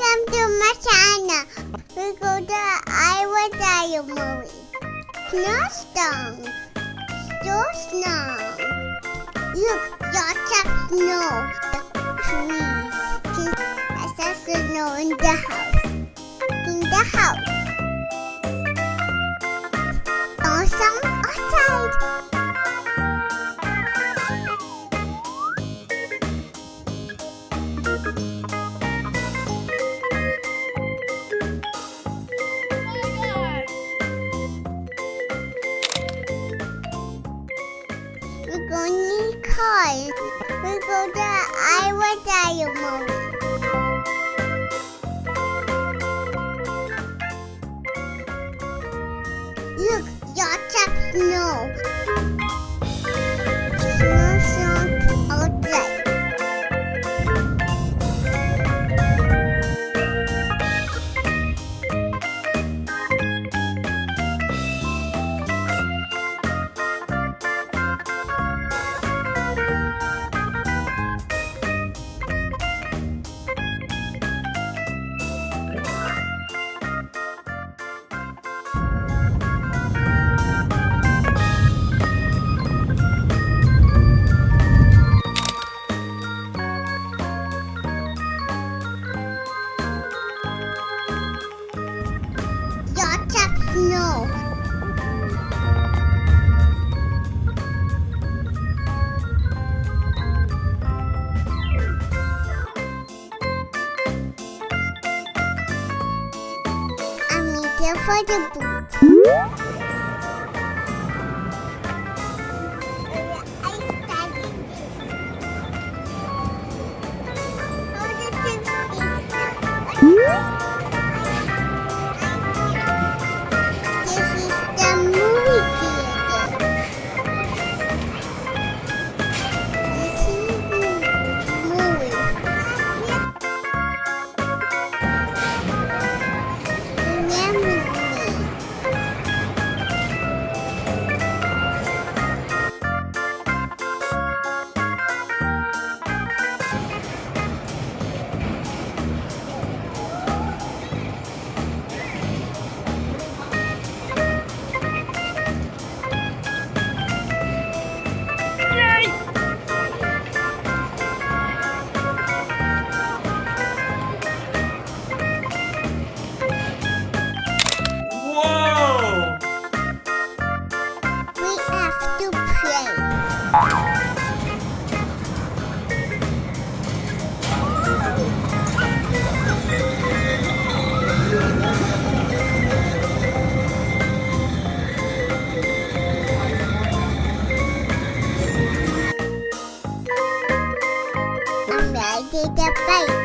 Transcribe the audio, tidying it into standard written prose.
Welcome to my channel. We go to Iowa movie. Snowstorm. Snow. Look, lots of snow. Trees. There's also snow in the house. In the house. Awesome outside. We're going in cars. We go to Iowa movie. Look, lots of snow. Snow outside. Lots of snow. I'm here for the boot. I studied this. Oh, this is This is the movie theater. This is the movie. Remember me. Whoa! We have to play. I'm ready to play.